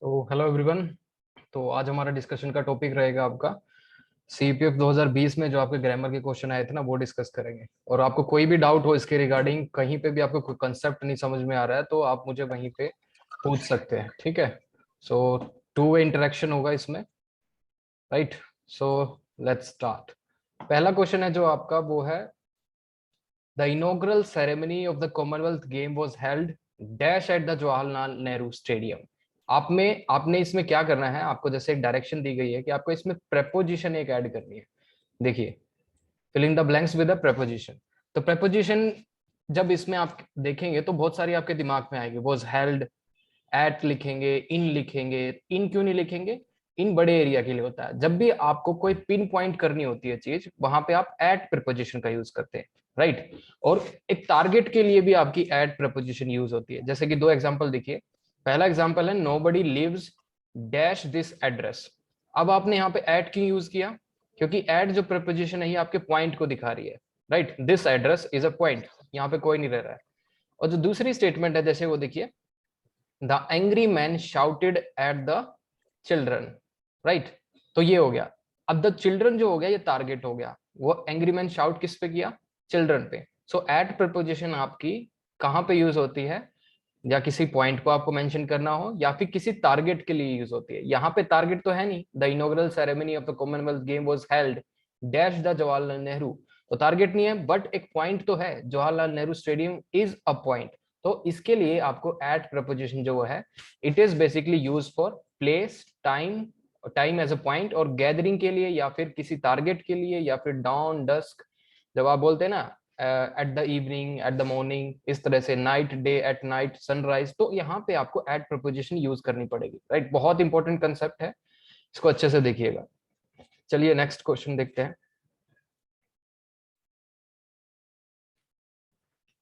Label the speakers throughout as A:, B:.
A: तो hello everyone. तो आज हमारा डिस्कशन का टॉपिक रहेगा आपका सीपीएफ 2020 में जो आपके ग्रामर के क्वेश्चन आए थे ना वो डिस्कस करेंगे। और आपको कोई भी डाउट हो इसके रिगार्डिंग, कहीं पे भी आपको कोई कंसेप्ट नहीं समझ में आ रहा है तो आप मुझे वहीं पे पूछ सकते हैं, ठीक है। सो टू वे इंटरेक्शन होगा इसमें, राइट। So let's start. पहला क्वेश्चन है जो आपका वो है, the inaugural ceremony of the Commonwealth game was held dash at the Jawaharlal Nehru stadium. आपने इसमें क्या करना है, आपको जैसे एक डायरेक्शन दी गई है कि आपको इसमें प्रेपोजिशन एक ऐड करनी है। देखिए, filling the blanks with a preposition. तो प्रेपोजिशन जब इसमें आप देखेंगे तो बहुत सारी आपके दिमाग में आएगी। वाज हेल्ड, एट लिखेंगे, इन लिखेंगे। इन क्यों नहीं लिखेंगे? इन बड़े एरिया के लिए होता है। जब भी आपको कोई पिन पॉइंट करनी होती है चीज, वहां पे आप एट प्रीपोजिशन का यूज करते हैं, राइट। और एक टारगेट के लिए भी आपकी एट प्रीपोजिशन यूज होती है। जैसे कि दो एग्जांपल देखिए। पहला एग्जांपल है, nobody lives dash this address. अब आपने यहाँ पे एट क्यों यूज किया? क्योंकि एट जो प्रीपोजिशन है ये आपके पॉइंट को दिखा रही है, right. This address is a point, यहाँ पे कोई नहीं रह रहा है। और जो दूसरी स्टेटमेंट है, जैसे वो देखिए, the angry man shouted at the children, right. तो ये हो गया। अब द चिल्ड्रन जो हो गया ये टारगेट हो गया। वो एंग्री मैन शाउट किस पे किया? चिल्ड्रन पे। सो एट प्रपोजिशन आपकी कहां पे यूज होती है? या किसी पॉइंट को आपको मेंशन करना हो या फिर किसी टारगेट के लिए यूज होती है। यहाँ पे टारगेट तो है नहीं, the inaugural ceremony of the Commonwealth game was held dash the Jawaharlal Nehru. तो टारगेट नहीं है, बट एक पॉइंट तो है, Jawaharlal Nehru stadium is a point. तो इसके लिए आपको एट प्रपोजिशन जो है, it is basically use for place, time, time as a point, और गैदरिंग के लिए या फिर किसी टारगेट के लिए, या फिर डाउन डस्क जब आप बोलते हैं ना, at the evening, at the morning, इस तरह से night, day, at night, sunrise. तो यहाँ पे आपको एट प्रपोजिशन यूज करनी पड़ेगी, राइट। बहुत इंपॉर्टेंट कंसेप्ट है, इसको अच्छे से देखिएगा। चलिए नेक्स्ट क्वेश्चन देखते हैं।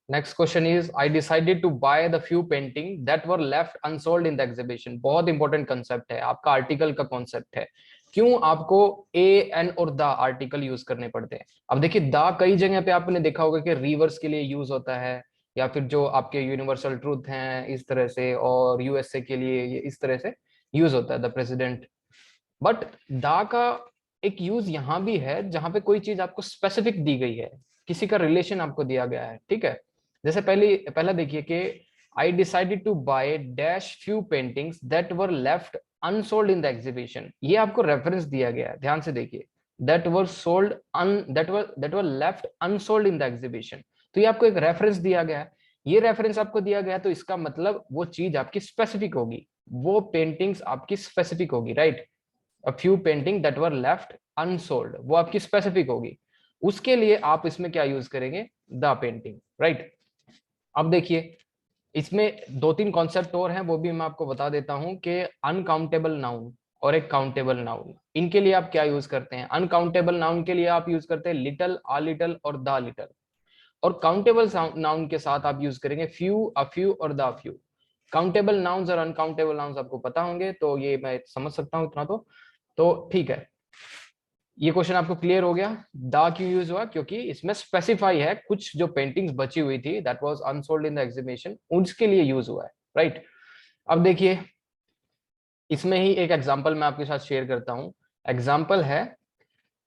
A: Next question is, I decided to buy the few painting that were left unsold in the exhibition. बहुत इंपॉर्टेंट कंसेप्ट है, आपका आर्टिकल का कॉन्सेप्ट है। क्यों आपको ए, एन और द आर्टिकल यूज करने पड़ते हैं? अब देखिए, द कई जगह पे आपने देखा होगा कि रिवर्स के लिए यूज होता है, या फिर जो आपके यूनिवर्सल ट्रूथ हैं इस तरह से, और यूएसए के लिए ये इस तरह से यूज होता है, द प्रेसिडेंट। बट द का एक यूज यहाँ भी है जहां पे कोई चीज आपको स्पेसिफिक दी गई है, किसी का रिलेशन आपको दिया गया है, ठीक है। जैसे पहला देखिए कि I decided to buy dash few paintings that were left unsold in the exhibition. ये आपको रेफरेंस दिया गया है, ध्यान से देखिए। That were sold un that were left unsold in the exhibition. तो ये आपको एक रेफरेंस दिया गया है। ये रेफरेंस आपको दिया गया है, तो इसका मतलब वो चीज आपकी स्पेसिफिक होगी, वो पेंटिंग्स आपकी स्पेसिफिक होगी, right. A few painting that were left unsold, वो आपकी स्पेसिफिक होगी। उसके लिए आप इसमें क्या यूज करेंगे? The painting, right. अब देखिए, इसमें दो तीन कॉन्सेप्ट और हैं, वो भी मैं आपको बता देता हूं कि अनकाउंटेबल नाउन और एक काउंटेबल नाउन, इनके लिए आप क्या यूज करते हैं। अनकाउंटेबल नाउन के लिए आप यूज करते हैं लिटल, आ लिटल और द लिटल। और काउंटेबल नाउन के साथ आप यूज करेंगे फ्यू, अ फ्यू और द फ्यू। काउंटेबल नाउन्स और अनकाउंटेबल नाउन्स आपको पता होंगे, तो ये मैं समझ सकता हूं इतना तो ठीक है। ये क्वेश्चन आपको क्लियर हो गया? दा क्यों यूज हुआ? क्योंकि इसमें स्पेसिफाई है कुछ जो पेंटिंग्स बची हुई थी that was unsold in the exhibition, उसके लिए यूज हुआ है, राइट। अब देखिए, इसमें ही एक एग्जांपल मैं आपके साथ शेयर करता हूं। एग्जांपल है,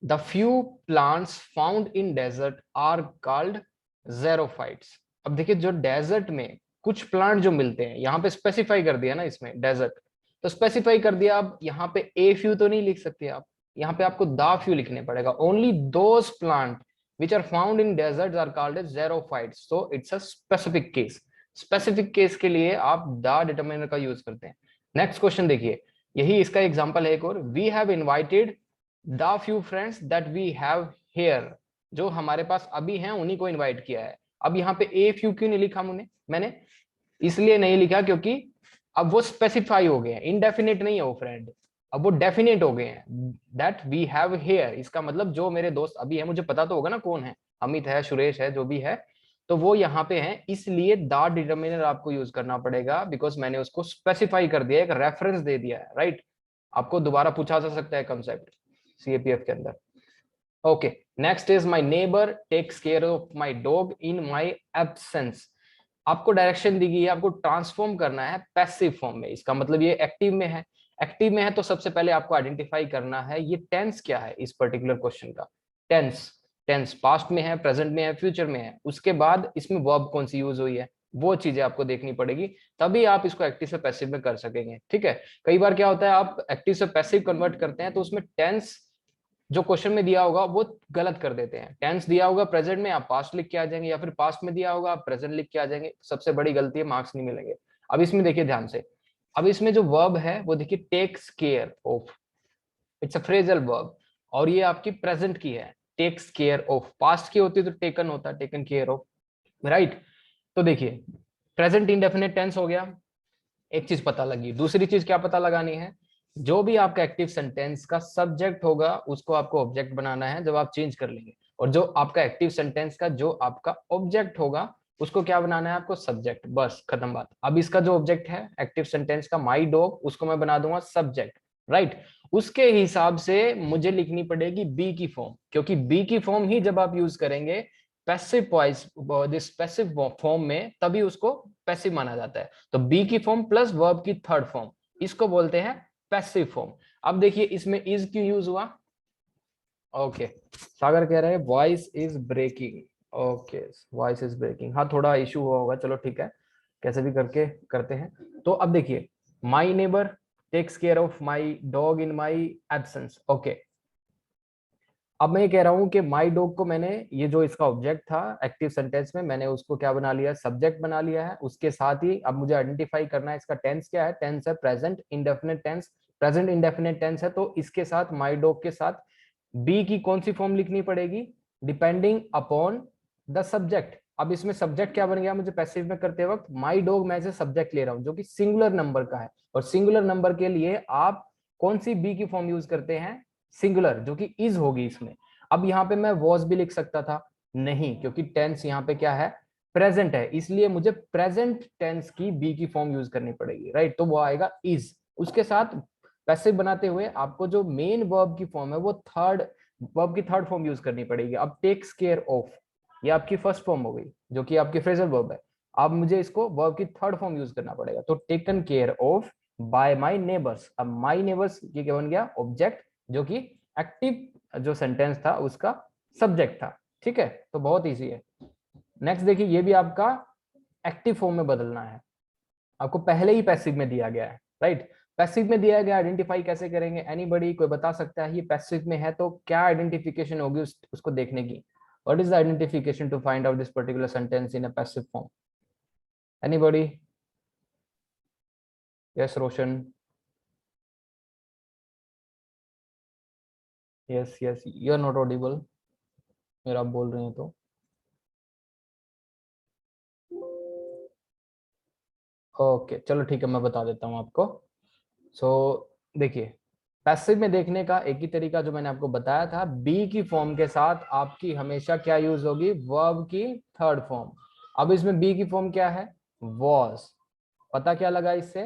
A: the few plants found in desert are called xerophytes. अब देखिए, जो डेजर्ट में कुछ प्लांट जो मिलते हैं, यहाँ पे स्पेसिफाई कर दिया ना इसमें डेजर्ट, तो स्पेसिफाई कर दिया। अब यहाँ पे ए फ्यू तो नहीं लिख सकते आप, यहाँ पे आपको द फ्यू लिखने पड़ेगा। Only those plant which are found in desert are called as xerophytes. So it's a specific case. Specific case के लिए आप द डिटरमिनर का यूज करते हैं। नेक्स्ट क्वेश्चन देखिए, यही इसका एग्जाम्पल है एक और। We have invited the few friends that we have here. जो हमारे पास अभी हैं उन्हीं को इनवाइट किया है। अब यहाँ पे ए फ्यू क्यों नहीं लिखा मैंने इसलिए नहीं लिखा क्योंकि अब वो स्पेसिफाई हो गए हैं, इनडेफिनेट नहीं है वो फ्रेंड, अब वो डेफिनेट हो गए हैं। दैट वी हैव हियर, इसका मतलब जो मेरे दोस्त अभी है, मुझे पता तो होगा ना कौन है, अमित है, सुरेश है, जो भी है, तो वो यहाँ पे है। इसलिए द डिटरमिनर आपको यूज करना पड़ेगा, बिकॉज मैंने उसको स्पेसिफाई कर दिया, एक रेफरेंस दे दिया है, राइट। आपको दोबारा पूछा जा सकता है कंसेप्ट सीएपीएफ के अंदर। Okay, next is my neighbour takes care of my dog in my absence. आपको डायरेक्शन दी गई है, आपको ट्रांसफॉर्म करना है पैसिव फॉर्म में, इसका मतलब ये एक्टिव में है। एक्टिव में है तो सबसे पहले आपको आइडेंटिफाई करना है ये टेंस क्या है इस पर्टिकुलर क्वेश्चन का। टेंस, टेंस पास्ट में है, प्रेजेंट में है, फ्यूचर में है, उसके बाद इसमें वर्ब कौन सी यूज हुई है, वो चीजें आपको देखनी पड़ेगी, तभी आप इसको एक्टिव से पैसिव में कर सकेंगे। ठीक है, कई बार क्या होता है आप एक्टिव से पैसिव कन्वर्ट करते हैं तो उसमें टेंस जो क्वेश्चन में दिया होगा वो गलत कर देते हैं। टेंस दिया होगा प्रेजेंट में, आप पास्ट लिख के आ जाएंगे, या फिर पास्ट में दिया होगा आप प्रेजेंट लिख के आ जाएंगे, सबसे बड़ी गलती है, मार्क्स नहीं मिलेंगे। अब इसमें देखिए ध्यान से, अब इसमें जो वर्ब है वो देखिए takes care of, it's a phrasal verb, और ये आपकी प्रेजेंट की है, टेक्स केयर ऑफ। पास्ट की होती तो टेकन होता, टेकन केयर ऑफ, राइट। तो देखिए प्रेजेंट इंडेफिनिट टेंस हो गया, एक चीज पता लगी। दूसरी चीज क्या पता लगानी है, जो भी आपका एक्टिव सेंटेंस का सब्जेक्ट होगा उसको आपको ऑब्जेक्ट बनाना है जब आप चेंज कर लेंगे, और जो आपका एक्टिव सेंटेंस का जो आपका ऑब्जेक्ट होगा उसको क्या बनाना है आपको, सब्जेक्ट। बस खत्म बात। अब इसका जो ऑब्जेक्ट है एक्टिव सेंटेंस का माई डॉग, उसको मैं बना दूंगा सब्जेक्ट, राइट। उसके हिसाब से मुझे लिखनी पड़ेगी बी की फॉर्म, क्योंकि बी की फॉर्म ही जब आप यूज करेंगे passive voice, this passive form में, तभी उसको पैसिव माना जाता है। तो बी की फॉर्म प्लस वर्ब की थर्ड फॉर्म, इसको बोलते हैं पैसिव फॉर्म। अब देखिए इसमें इज क्यों यूज हुआ, ओके। सागर कह रहे हैं voice is breaking, okay voice is breaking, हाँ थोड़ा इशू हुआ होगा, चलो ठीक है, कैसे भी करके करते हैं। तो अब देखिए my neighbour takes care of my dog in my absence, okay. अब मैं ये कह रहा हूं कि माई डॉग को मैंने, ये जो इसका ऑब्जेक्ट था एक्टिव सेंटेंस में, मैंने उसको क्या बना लिया, सब्जेक्ट बना लिया है। उसके साथ ही अब मुझे आइडेंटिफाई करना है इसका टेंस क्या है, टेंस है present indefinite tense, present indefinite tense है, तो इसके साथ माई डॉग के साथ बी की कौन सी फॉर्म लिखनी पड़ेगी, डिपेंडिंग अपॉन द सब्जेक्ट। अब इसमें सब्जेक्ट क्या बन गया मुझे पैसिव में करते वक्त, माई डॉग मैं से सब्जेक्ट ले रहा हूं जो कि सिंगुलर नंबर का है, और सिंगुलर नंबर के लिए आप कौन सी बी की फॉर्म यूज करते हैं, सिंगुलर, जो कि इज होगी इसमें। अब यहाँ पे मैं वॉज भी लिख सकता था, नहीं, क्योंकि टेंस यहाँ पे क्या है, प्रेजेंट है, इसलिए मुझे प्रेजेंट टेंस की बी की फॉर्म यूज करनी पड़ेगी, राइट। तो वो आएगा इज। उसके साथ पैसिव बनाते हुए आपको जो मेन वर्ब की फॉर्म है वो थर्ड वर्ब की थर्ड फॉर्म यूज करनी पड़ेगी। अब टेक्स केयर ऑफ, ये आपकी फर्स्ट फॉर्म हो गई जो कि आपकी फ्रेजल वर्ब है। अब मुझे इसको वर्ब की थर्ड फॉर्म यूज करना पड़ेगा, तो taken care of bye my neighbours. अब माई नेबर्स ये क्या बन गया, ऑब्जेक्ट, जो कि एक्टिव जो सेंटेंस था उसका सब्जेक्ट था। ठीक है, तो बहुत इजी है। नेक्स्ट देखिए, ये भी आपका एक्टिव फॉर्म में बदलना है, आपको पहले ही पैसिव में दिया गया है, राइट। पैसिव में दिया गया, आइडेंटिफाई कैसे करेंगे, एनीबॉडी कोई बता सकता है ये पैसिव में है तो क्या आइडेंटिफिकेशन होगी उसको देखने की, what is the identification to find out this particular sentence in a passive form, anybody? Yes Roshan, yes yes, you are not audible, अगर आप बोल रहे हैं तो। ओके चलो ठीक है, मैं बता देता हूँ आपको। सो देखिए, पैसिव में देखने का एक ही तरीका जो मैंने आपको बताया था, बी की फॉर्म के साथ आपकी हमेशा क्या यूज होगी, वर्ब की थर्ड फॉर्म। अब इसमें बी की फॉर्म क्या है, वॉज, पता क्या लगा इससे,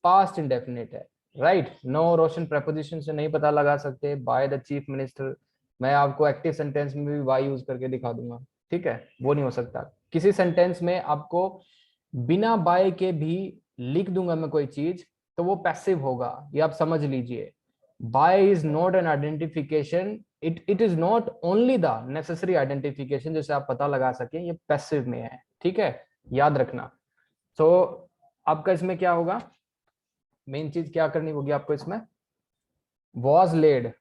A: पास्ट इंडेफिनिट है, राइट। नो रोशन प्रपोजिशन से नहीं पता लगा सकते, बाय द चीफ मिनिस्टर, मैं आपको एक्टिव सेंटेंस में भी वाई यूज करके दिखा दूंगा, ठीक है, वो नहीं हो सकता। किसी सेंटेंस में आपको बिना बाय के भी लिख दूंगा मैं कोई चीज, तो वो पैसिव होगा, ये आप समझ लीजिए। By is not an identification, it is not only the necessary identification जैसे आप पता लगा सके, ये पैसिव में है, ठीक है, याद रखना। तो आपका इसमें क्या होगा, मेन चीज क्या करनी होगी आपको इसमें, वॉज लेड,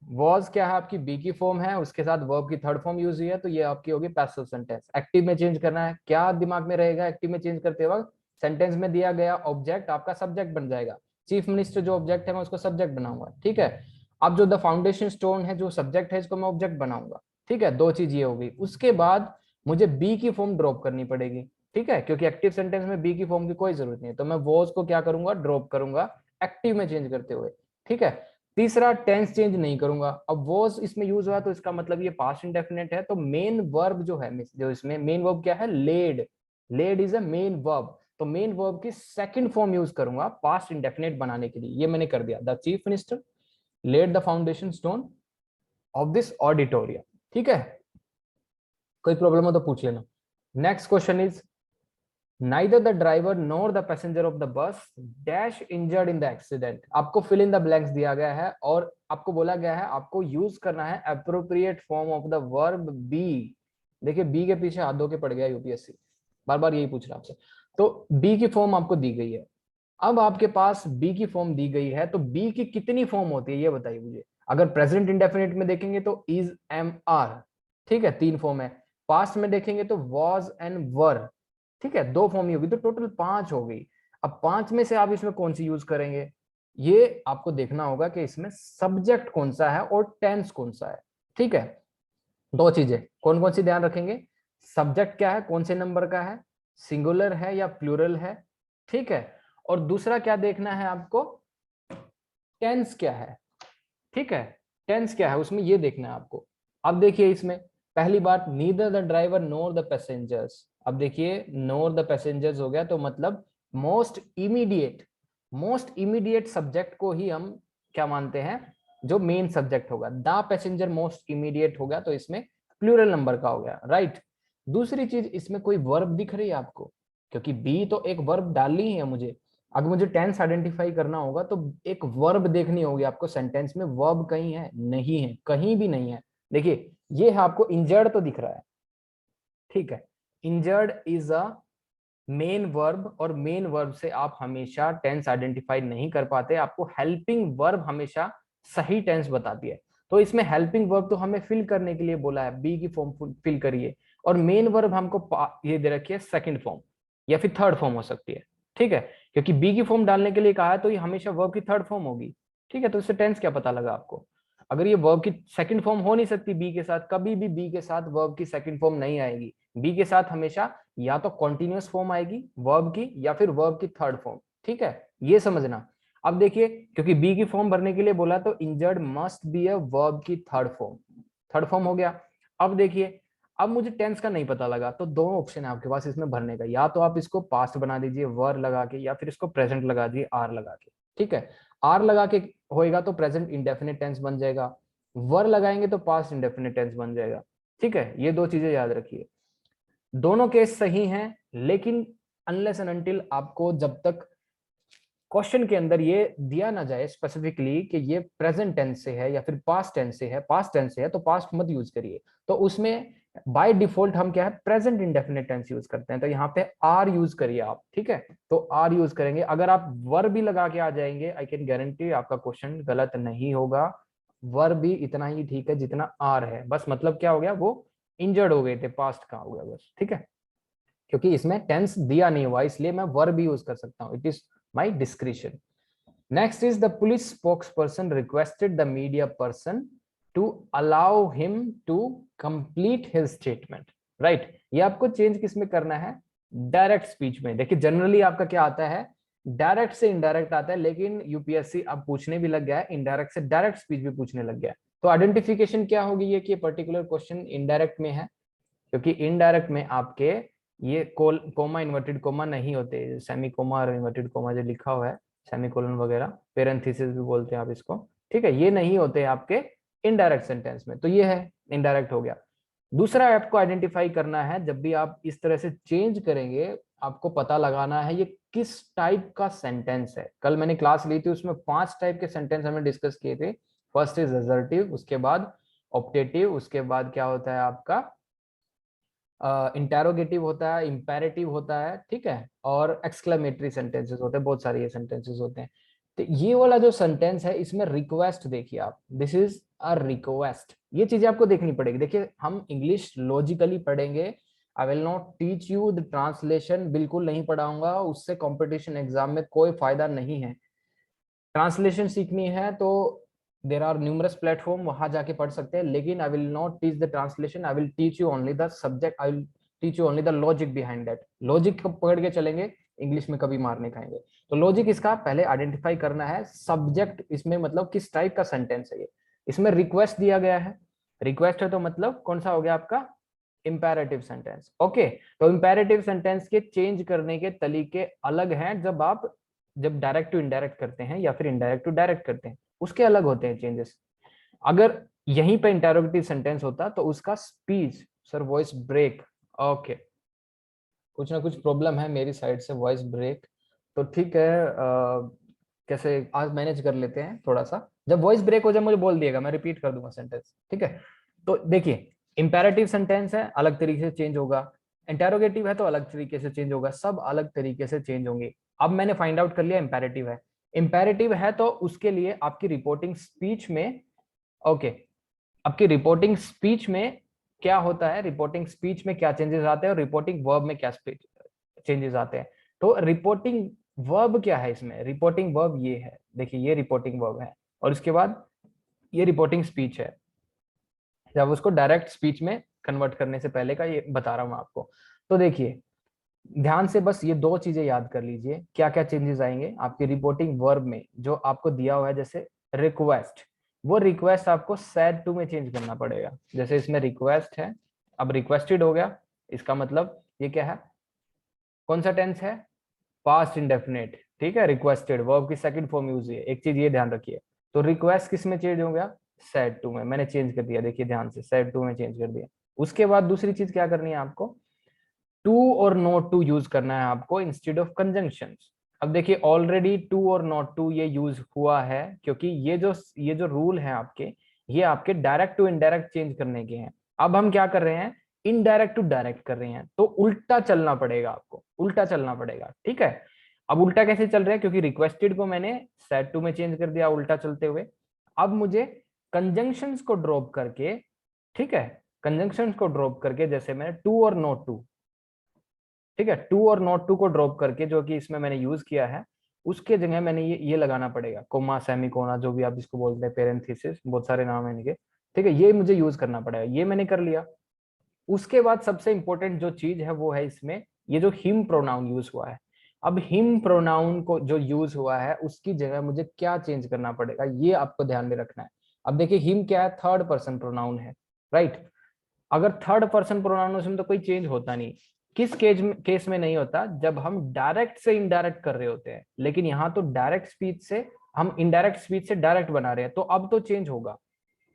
A: वॉज क्या है आपकी बी की फॉर्म है, उसके साथ वर्ब की थर्ड फॉर्म यूज हुई है, तो ये आपकी होगी पैसिव सेंटेंस। एक्टिव में चेंज करना है, क्या दिमाग में रहेगा एक्टिव में चेंज करते वक्त, सेंटेंस में दिया गया ऑब्जेक्ट आपका सब्जेक्ट बन जाएगा, चीफ मिनिस्टर जो ऑब्जेक्ट है मैं उसको सब्जेक्ट बनाऊंगा, ठीक है। अब जो द फाउंडेशन स्टोन है जो सब्जेक्ट है इसको मैं ऑब्जेक्ट बनाऊंगा, ठीक है, दो चीज ये होगी। उसके बाद मुझे बी की फॉर्म ड्रॉप करनी पड़ेगी, ठीक है, क्योंकि एक्टिव सेंटेंस में बी की फॉर्म की कोई जरूरत नहीं है, तो मैं वॉज को क्या करूंगा, ड्रॉप करूंगा एक्टिव में चेंज करते हुए, ठीक है। तीसरा, टेंस चेंज नहीं करूंगा। अब वॉज इसमें यूज हुआ तो इसका मतलब ये पास्ट इंडेफिनिट है, तो मेन वर्ब जो है, जो इसमें मेन वर्ब क्या है, laid, laid is a main verb, तो मेन वर्ब की सेकंड फॉर्म यूज करूंगा पास्ट इंडेफिनिट बनाने के लिए, ये मैंने कर दिया, the chief minister laid the foundation stone of this auditorium, ठीक है। कोई प्रॉब्लम हो तो पूछ लेना। Next question is neither the driver nor the passenger of the bus dash injured in the accident. आपको फिल इन द ब्लैंक्स दिया गया है और आपको बोला गया है आपको यूज करना है appropriate form of the verb B. देखिए बी के पीछे हाथ धो के पड़ गया यूपीएससी, बार बार यही पूछ रहा आपसे। तो बी की फॉर्म आपको दी गई है। अब आपके पास बी की फॉर्म दी गई है तो बी की कितनी फॉर्म होती है ये बताइए मुझे। अगर प्रेजेंट इंडेफिनिट में देखेंगे तो इज एम आर, ठीक है 3 फॉर्म है। पास्ट में देखेंगे तो वॉज एंड वर, ठीक है 2 फॉर्म ही होगी, तो टोटल 5 हो गई। अब 5 में से आप इसमें कौन सी यूज करेंगे, ये आपको देखना होगा कि इसमें सब्जेक्ट कौन सा है और टेंस कौन सा है। ठीक है, 2 चीजें कौन कौन सी ध्यान रखेंगे, सब्जेक्ट क्या है, कौन से नंबर का है, सिंगुलर है या प्लूरल है, ठीक है। और दूसरा क्या देखना है आपको, टेंस क्या है, ठीक है, टेंस क्या है उसमें ये देखना है आपको। अब देखिए इसमें पहली बात, neither the driver nor the passengers. अब देखिए नोर द पैसेंजर्स हो गया तो मतलब most immediate, most immediate subject को ही हम क्या मानते हैं, जो मेन सब्जेक्ट होगा। द पैसेंजर मोस्ट इमीडिएट हो गया तो इसमें प्लूरल नंबर का हो गया, राइट। दूसरी चीज इसमें कोई वर्ब दिख रही है आपको, क्योंकि बी तो एक वर्ब डालनी ही है मुझे। अगर मुझे टेंस आइडेंटिफाई करना होगा तो एक वर्ब देखनी होगी आपको सेंटेंस में। वर्ब कहीं है, नहीं है, कहीं भी नहीं है। देखिए ये है आपको इंजर्ड तो दिख रहा है, ठीक है, injured is a main verb और मेन वर्ब से आप हमेशा टेंस आइडेंटिफाई नहीं कर पाते, आपको हेल्पिंग वर्ब हमेशा सही टेंस बताती है। तो इसमें हेल्पिंग वर्ब तो हमें फिल करने के लिए बोला है, बी की फॉर्म फिल करिए, और मेन वर्ब हमको ये दे रखी है सेकंड फॉर्म या फिर थर्ड फॉर्म हो सकती है, ठीक है। क्योंकि बी की फॉर्म डालने के लिए कहा है तो ये हमेशा वर्ब की थर्ड फॉर्म होगी, ठीक है। तो इससे टेंस क्या पता लगा आपको, अगर ये वर्ब की सेकंड फॉर्म हो नहीं सकती बी के साथ, कभी भी बी के साथ वर्ब की सेकंड फॉर्म नहीं आएगी। बी के साथ हमेशा या तो कॉन्टिन्यूअस फॉर्म आएगी वर्ब की या फिर वर्ब की थर्ड फॉर्म, ठीक है, ये समझना। अब देखिए क्योंकि बी की फॉर्म भरने के लिए बोला तो injured must be a verb की थर्ड फॉर्म, थर्ड फॉर्म हो गया। अब देखिए अब मुझे टेंस का नहीं पता लगा तो 2 ऑप्शन है आपके पास इसमें भरने का, या तो आप इसको पास्ट बना दीजिए वर लगा के, या फिर इसको प्रेजेंट लगा दीजिए आर लगा के, ठीक है। आर लगा के होएगा तो प्रेजेंट इंडेफिनिट टेंस बन जाएगा, वर लगाएंगे तो पास्ट इंडेफिनिट टेंस बन जाएगा, ठीक है। ये 2 चीजें याद रखिए, दोनों केस सही हैं, लेकिन अनलेस एंड अनटिल आपको जब तक क्वेश्चन के अंदर ये दिया ना जाए स्पेसिफिकली कि ये प्रेजेंट टेंस से है या फिर पास्ट टेंस से है, पास्ट टेंस से है तो पास्ट मत यूज करिए। तो उसमें बाय डिफॉल्ट हम क्या है प्रेजेंट इंडेफिनिट टेंस यूज करते हैं, तो यहाँ पे आर यूज करिए आप, ठीक है। तो आर यूज करेंगे, अगर आप वर भी लगा के आ जाएंगे आई कैन गारंटी आपका क्वेश्चन गलत नहीं होगा। वर भी इतना ही ठीक है जितना आर है, बस मतलब क्या हो गया वो इंजर्ड हो गए थे, पास्ट का हो गया बस, ठीक है। क्योंकि इसमें टेंस दिया नहीं हुआ इसलिए मैं वर्ब भी यूज कर सकता हूं, it is my discretion. Next is the police spokesperson requested the media person to allow him to complete his statement, right. ये आपको चेंज किस में करना है, डायरेक्ट स्पीच में। देखिए जनरली आपका क्या आता है, डायरेक्ट से इनडायरेक्ट आता है, लेकिन यूपीएससी अब पूछने भी लग गया है इनडायरेक्ट से डायरेक्ट स्पीच भी पूछने लग गया है। तो आइडेंटिफिकेशन क्या होगी ये कि पर्टिकुलर क्वेश्चन इनडायरेक्ट में है, क्योंकि इनडायरेक्ट में आपके ये कोमा इन्वर्टेड कोमा नहीं होते, सेमी कोमा और इन्वर्टेड कोमा जो लिखा हुआ है, सेमी कोलन वगैरह, पेरेंथेसिस भी बोलते हैं आप इसको, ठीक है, ये नहीं होते आपके इनडायरेक्ट सेंटेंस में, तो ये है इनडायरेक्ट हो गया। दूसरा आपको आइडेंटिफाई करना है, जब भी आप इस तरह से चेंज करेंगे आपको पता लगाना है ये किस टाइप का सेंटेंस है। कल मैंने क्लास ली थी उसमें 5 टाइप के सेंटेंस हमने डिस्कस किए थे। फर्स्ट इज असर्टिव, उसके बाद ऑप्टेटिव, उसके बाद क्या होता है आपका इंटेरोगेटिव होता है, इंपेरेटिव होता है, ठीक है, और एक्सक्लेमेटरी सेंटेंसेस होते हैं, बहुत सारे ये सेंटेंसेस होते हैं। तो ये वाला जो सेंटेंस है इसमें रिक्वेस्ट देखिए आप, दिस इज अ रिक्वेस्ट, ये चीजें आपको देखनी पड़ेगी। देखिए हम इंग्लिश लॉजिकली पढ़ेंगे, I will not teach you the translation, बिल्कुल नहीं पढ़ाऊंगा, उससे कंपटीशन एग्जाम में कोई फायदा नहीं है। ट्रांसलेशन सीखनी है तो देर आर न्यूमरस प्लेटफॉर्म, वहां जाके पढ़ सकते हैं, लेकिन I will not teach the translation, I will teach you only the subject, I will teach you only the logic behind that. Logic पकड़ के चलेंगे, इंग्लिश में कभी मार नहीं खाएंगे। तो लॉजिक इसका पहले आइडेंटिफाई करना है, सब्जेक्ट इसमें मतलब किस टाइप का सेंटेंस है ये। इसमें रिक्वेस्ट दिया गया है, रिक्वेस्ट है तो मतलब कौन सा हो गया आपका इंपेरेटिव सेंटेंस, ओके। तो इंपेरेटिव सेंटेंस के चेंज करने के तरीके अलग हैं, जब डायरेक्ट टू इनडायरेक्ट करते हैं या फिर इनडायरेक्ट टू डायरेक्ट करते हैं उसके अलग होते हैं चेंजेस। अगर यहीं पे इंटेरोगेटिव सेंटेंस होता तो उसका speech sir voice break, okay. कुछ ना कुछ प्रॉब्लम है मेरी साइड से, वॉइस ब्रेक। तो ठीक है, कैसे आज मैनेज कर लेते हैं थोड़ा सा। जब वॉइस ब्रेक हो जाए मुझे बोल दिएगा, मैं रिपीट कर दूंगा सेंटेंस, ठीक है। तो देखिए, इंपेरेटिव सेंटेंस है अलग तरीके से चेंज होगा, इंटेरोगेटिव है तो अलग तरीके से चेंज होगा, सब अलग तरीके से चेंज होंगे। अब मैंने फाइंड आउट कर लिया इंपेरेटिव है। इंपेरेटिव है तो उसके लिए आपकी रिपोर्टिंग स्पीच में, ओके, आपकी रिपोर्टिंग स्पीच में क्या होता है, रिपोर्टिंग स्पीच में क्या चेंजेस आते हैं और रिपोर्टिंग वर्ब में क्या चेंजेस आते हैं। तो रिपोर्टिंग वर्ब क्या है इसमें, रिपोर्टिंग वर्ब ये है, देखिए ये रिपोर्टिंग वर्ब है, और इसके बाद ये रिपोर्टिंग स्पीच है। जब उसको डायरेक्ट स्पीच में कन्वर्ट करने से पहले का ये बता रहा हूं आपको। तो देखिए ध्यान से बस ये दो चीजें याद कर लीजिए, क्या क्या चेंजेस आएंगे आपकी रिपोर्टिंग वर्ब में जो आपको दिया हुआ है। जैसे रिक्वेस्ट, वो रिक्वेस्ट आपको सैड टू में चेंज करना पड़ेगा। जैसे इसमें रिक्वेस्ट है, अब रिक्वेस्टेड हो गया, इसका मतलब ये क्या है, कौन सा टेंस है, पास्ट इंडेफिनिट, ठीक है। रिक्वेस्टेड वर्ब की सेकंड फॉर्म यूज है, एक चीज ये ध्यान रखिए। तो रिक्वेस्ट किस में चेंज हो गया, सैड टू में, मैंने चेंज कर दिया, देखिए ध्यान से, सैड टू में चेंज कर दिया। उसके बाद दूसरी चीज क्या करनी है आपको, टू और नॉट टू यूज करना है आपको इंस्टेड ऑफ कंजंक्शंस। अब देखिए ऑलरेडी टू और नॉट टू ये यूज हुआ है, क्योंकि ये जो रूल है आपके, ये आपके डायरेक्ट टू इनडायरेक्ट चेंज करने के हैं। अब हम क्या कर रहे हैं, इनडायरेक्ट टू डायरेक्ट कर रहे हैं, तो उल्टा चलना पड़ेगा आपको, उल्टा चलना पड़ेगा, ठीक है। अब उल्टा कैसे चल रहे हैं, क्योंकि रिक्वेस्टेड को मैंने सेड टू में चेंज कर दिया उल्टा चलते हुए। अब मुझे कंजंक्शंस को ड्रॉप करके, ठीक है, कंजंक्शंस को ड्रॉप करके, जैसे मैंने टू और नॉट टू, ठीक है, टू और नॉट टू को ड्रॉप करके, जो कि इसमें मैंने यूज किया है, उसके जगह मैंने ये लगाना पड़ेगा, कोमा, सेमीकोना, जो भी आप इसको बोलते हैं, पेरेंथेसिस, बहुत सारे नाम है इनके, ठीक है। ये मुझे यूज करना पड़ेगा, ये मैंने कर लिया। उसके बाद सबसे इंपॉर्टेंट जो चीज है वो है इसमें, ये जो हिम प्रोनाउन यूज हुआ है। अब हिम प्रोनाउन को जो यूज हुआ है उसकी जगह मुझे क्या चेंज करना पड़ेगा, ये आपको ध्यान में रखना है। अब देखिए हिम क्या है, थर्ड पर्सन प्रोनाउन है, राइट। अगर थर्ड पर्सन प्रोनाउन उसमें तो कोई चेंज होता नहीं। किस केस में नहीं होता, जब हम डायरेक्ट से इनडायरेक्ट कर रहे होते हैं, लेकिन यहां तो डायरेक्ट स्पीच से हम इनडायरेक्ट स्पीच से डायरेक्ट बना रहे हैं, तो अब तो चेंज होगा,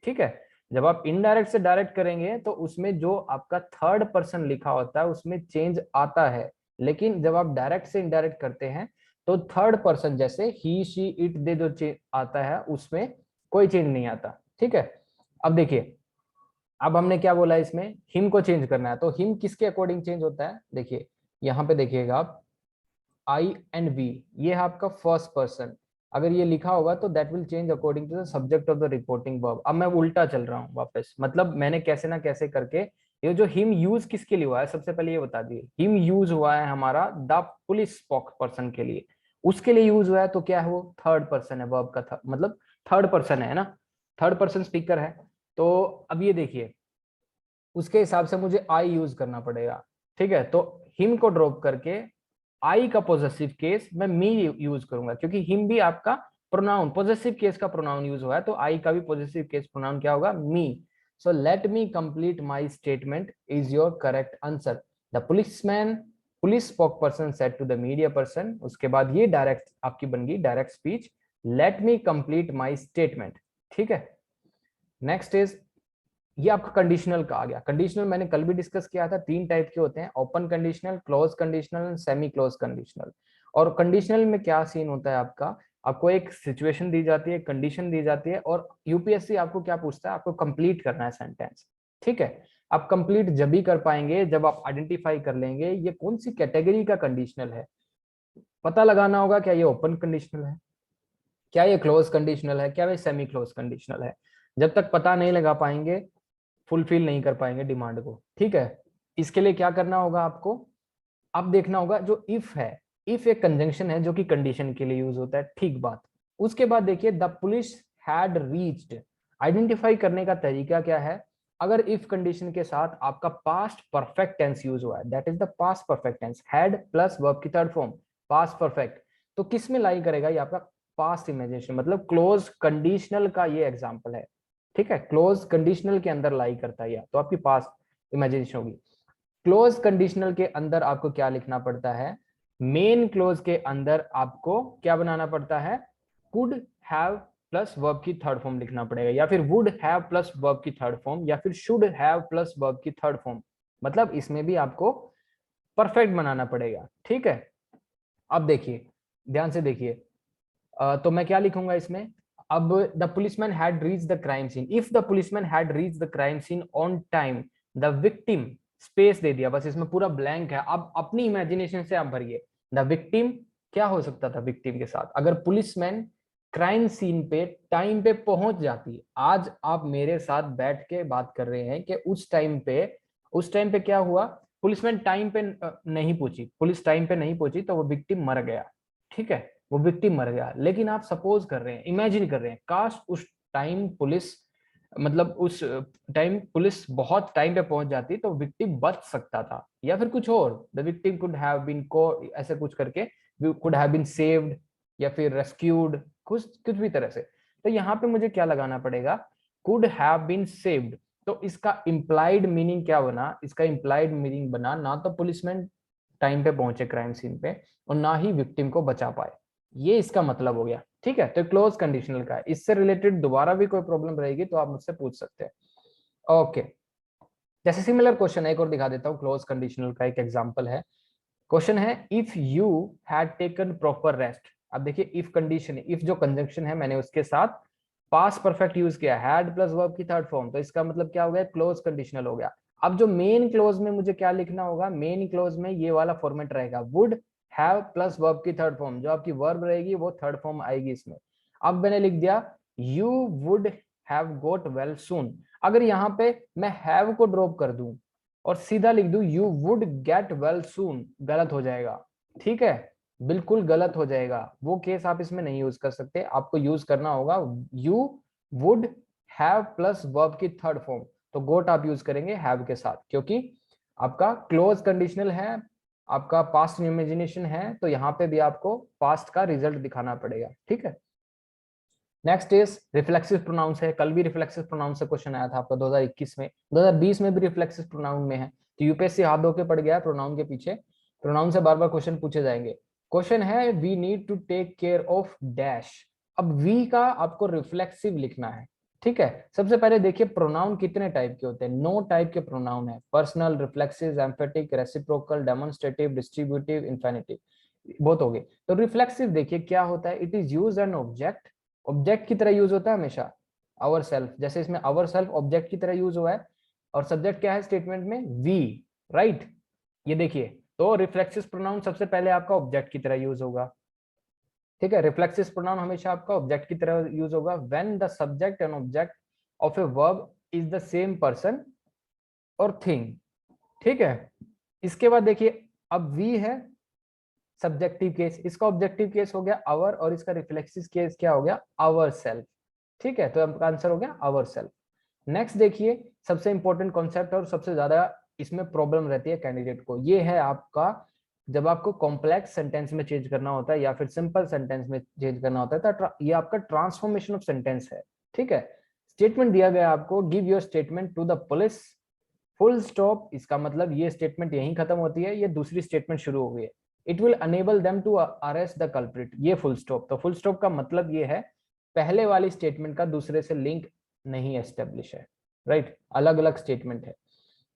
A: ठीक है। जब आप इनडायरेक्ट से डायरेक्ट करेंगे तो उसमें जो आपका थर्ड पर्सन लिखा होता है उसमें चेंज आता है, लेकिन जब आप डायरेक्ट से इनडायरेक्ट करते हैं तो थर्ड पर्सन जैसे ही, शी, इट, दे जो चेंज आता है उसमें कोई चेंज नहीं आता, ठीक है। अब देखिए, अब हमने क्या बोला, इसमें हिम को चेंज करना है, तो हिम किसके अकॉर्डिंग चेंज होता है, देखिए यहाँ पे देखिएगा आप, आई एंड वी, ये है आपका फर्स्ट पर्सन। अगर ये लिखा होगा तो that will change according to the subject of the reporting verb. अब मैं उल्टा चल रहा हूँ वापस, मतलब मैंने कैसे ना कैसे करके, ये जो हिम यूज किसके लिए हुआ है, सबसे पहले ये बता दिए, हिम यूज हुआ है हमारा द पुलिस स्पोक पर्सन के लिए, उसके लिए यूज हुआ है, तो क्या है वो थर्ड पर्सन है, वर्ब का मतलब थर्ड पर्सन है ना, थर्ड पर्सन स्पीकर है। तो अब ये देखिए, उसके हिसाब से मुझे आई यूज करना पड़ेगा, ठीक है। तो हिम को ड्रॉप करके आई का पॉजेसिव केस मैं मी यूज करूंगा, क्योंकि हिम भी आपका प्रोनाउन, पॉजेसिव केस का प्रोनाउन यूज हुआ है, तो आई का भी पॉजेसिव केस प्रोनाउन क्या होगा, me. So let me complete my statement is your correct answer. The policeman, police spokesperson said to the media person, उसके बाद ये डायरेक्ट आपकी बन गई direct speech, let me complete my statement, ठीक है। नेक्स्ट इज, ये आपका कंडीशनल का आ गया। कंडीशनल मैंने कल भी डिस्कस किया था, तीन टाइप के होते हैं, open conditional, close conditional, semi close conditional. और कंडीशनल में क्या सीन होता है आपका, आपको एक सिचुएशन दी जाती है, कंडीशन दी जाती है, और यूपीएससी आपको क्या पूछता है, आपको कंप्लीट करना है सेंटेंस, ठीक है। आप कंप्लीट जब भी कर पाएंगे जब आप आइडेंटिफाई कर लेंगे ये कौन सी कैटेगरी का कंडीशनल है। पता लगाना होगा क्या ये ओपन कंडीशनल है, क्या ये क्लोज कंडीशनल है, क्या ये सेमी क्लोज कंडीशनल है। जब तक पता नहीं लगा पाएंगे, फुलफिल नहीं कर पाएंगे डिमांड को, ठीक है। इसके लिए क्या करना होगा आपको, अब देखना होगा जो इफ है, इफ एक कंजंक्शन है जो कि कंडीशन के लिए यूज होता है, ठीक बात। उसके बाद देखिए the police had reached, identify करने का तरीका क्या है, अगर इफ कंडीशन के साथ आपका पास्ट परफेक्ट टेंस यूज हुआ है, that is the past perfect tense, had plus verb की थर्ड फॉर्म पास्ट परफेक्ट, तो किस में लाई करेगा, ये आपका पास्ट इमेजिनेशन, मतलब क्लोज कंडीशनल का ये एग्जांपल है, ठीक है। क्लोज कंडीशनल के अंदर लाई करता है, तो आपकी पास्ट इमेजिनेशन होगी। क्लोज कंडीशनल के अंदर आपको क्या लिखना पड़ता है, मेन क्लोज के अंदर आपको क्या बनाना पड़ता है, कुड हैव प्लस वर्ब की थर्ड फॉर्म लिखना पड़ेगा, या फिर वुड हैव प्लस वर्ब की थर्ड फॉर्म, या फिर शुड हैव प्लस वर्ब की थर्ड फॉर्म। मतलब इसमें भी आपको परफेक्ट बनाना पड़ेगा, ठीक है। अब देखिए, ध्यान से देखिए, तो मैं क्या लिखूंगा इसमें, अब the policeman had reach the crime scene, if the policeman had reach the crime scene on time, the victim, space दे दिया, बस इसमें पूरा ब्लैंक है, अब अपनी इमेजिनेशन से आप भरिए। द विक्टिम, क्या हो सकता था विक्टिम के साथ, अगर पुलिसमैन क्राइम सीन पे टाइम पे पहुंच जाती। आज आप मेरे साथ बैठ के बात कर रहे हैं कि उस टाइम पे क्या हुआ, पुलिसमैन टाइम पे नहीं पहुंची, पुलिस टाइम पे नहीं पहुंची, तो वो विक्टिम मर गया, ठीक है, वो विक्टिम मर गया। लेकिन आप सपोज कर रहे हैं, इमेजिन कर रहे हैं, काश उस टाइम पुलिस, मतलब उस टाइम पुलिस बहुत टाइम पे पहुंच जाती तो विक्टिम बच सकता था, या फिर कुछ और, the victim could have been को, ऐसे कुछ करके, कुड हैव बीन सेव्ड या फिर रेस्क्यूड, कुछ कुछ भी तरह से। तो यहाँ पे मुझे क्या लगाना पड़ेगा, कुड हैव बीन सेव्ड। तो इसका इंप्लाइड मीनिंग क्या बना, इसका इंप्लाइड मीनिंग बना ना तो पुलिसमैन टाइम पे पहुंचे क्राइम सीन पे, और ना ही विक्टिम को बचा पाए, ये इसका मतलब हो गया, ठीक है। तो क्लोज कंडीशनल का है, इससे रिलेटेड दोबारा भी कोई प्रॉब्लम रहेगी तो आप मुझसे पूछ सकते हैं, ओके। जैसे सिमिलर क्वेश्चन एक और दिखा देता हूँ, क्लोज कंडीशनल का एक एग्जांपल है। क्वेश्चन है, if you had taken proper rest. अब देखिए, इफ कंडीशन, इफ जो कंजंक्शन है मैंने उसके साथ पास्ट परफेक्ट यूज किया, हैड प्लस वर्ब की थर्ड फॉर्म, तो इसका मतलब क्या हो गया, क्लोज कंडीशनल हो गया। अब जो मेन क्लोज में मुझे क्या लिखना होगा, मेन क्लोज में ये वाला फॉर्मेट रहेगा, वुड हैव प्लस वर्ब की थर्ड फॉर्म, जो आपकी वर्ब रहेगी वो थर्ड फॉर्म आएगी इसमें। अब मैंने लिख दिया you would have got well soon. अगर यहाँ पे मैं हैव को ड्रॉप कर दूं और सीधा लिख दूं you would get well soon, गलत हो जाएगा, ठीक है, बिल्कुल गलत हो जाएगा, वो केस आप इसमें नहीं यूज कर सकते। आपको यूज करना होगा you would have plus verb की थर्ड फॉर्म, तो गोट आप यूज करेंगे हैव के साथ, क्योंकि आपका क्लोज कंडीशनल है, आपका पास्ट इमेजिनेशन है, तो यहाँ पे भी आपको पास्ट का रिजल्ट दिखाना पड़ेगा, ठीक है। नेक्स्ट इज रिफ्लेक्सिव प्रोनाउंस है, कल भी रिफ्लेक्सिव प्रोनाउन से क्वेश्चन आया था आपका 2021 में, 2020 में भी रिफ्लेक्सिव प्रोनाउन में है, तो यूपीएससी हाथ धो के पड़ गया है प्रोनाउन के पीछे, प्रोनाउन से बार बार क्वेश्चन पूछे जाएंगे। क्वेश्चन है, we need to take care of dash. अब वी का आपको रिफ्लेक्सिव लिखना है, ठीक है। सबसे पहले देखिए प्रोनाउन कितने टाइप के होते हैं, 9 टाइप के प्रोनाउन है, personal, reflexive, emphatic, reciprocal, demonstrative, distributive, infinitive, बहुत हो गए। तो रिफ्लेक्सिव देखिए क्या होता है, it is use an object, object की तरह यूज होता है हमेशा, आवर सेल्फ, जैसे इसमें आवर सेल्फ ऑब्जेक्ट की तरह यूज हुआ है, और सब्जेक्ट क्या है स्टेटमेंट में, वी, राइट। ये देखिए, तो रिफ्लेक्सिव प्रोनाउन सबसे पहले आपका ऑब्जेक्ट की तरह यूज होगा, ठीक है। रिफ्लेक्सिव प्रोनाउन हमेशा आपका ऑब्जेक्ट की तरह यूज होगा when the subject and object of a verb is the same person और थिंग, ठीक है। इसके बाद देखिए, अब वी है सब्जेक्टिव केस, इसका ऑब्जेक्टिव केस हो गया आवर, और इसका रिफ्लेक्सिव केस क्या हो गया, आवर सेल्फ, ठीक है। तो आपका आंसर हो गया आवर सेल्फ। नेक्स्ट देखिए, सबसे इंपॉर्टेंट कॉन्सेप्ट और सबसे ज्यादा इसमें प्रॉब्लम रहती है कैंडिडेट को, ये है आपका, जब आपको कॉम्प्लेक्स सेंटेंस में चेंज करना होता है या फिर सिंपल सेंटेंस में चेंज करना होता है, तो ये आपका ट्रांसफॉर्मेशन ऑफ सेंटेंस है, ठीक है। स्टेटमेंट दिया गया आपको, give your statement to the police, full stop, इसका मतलब ये स्टेटमेंट यहीं खत्म होती है, ये दूसरी स्टेटमेंट शुरू हो गई है, it will enable them to arrest the culprit, ये फुल स्टॉप। तो फुल स्टॉप का मतलब ये है, पहले वाली स्टेटमेंट का दूसरे से लिंक नहीं एस्टेब्लिश है, राइट, अलग अलग स्टेटमेंट है।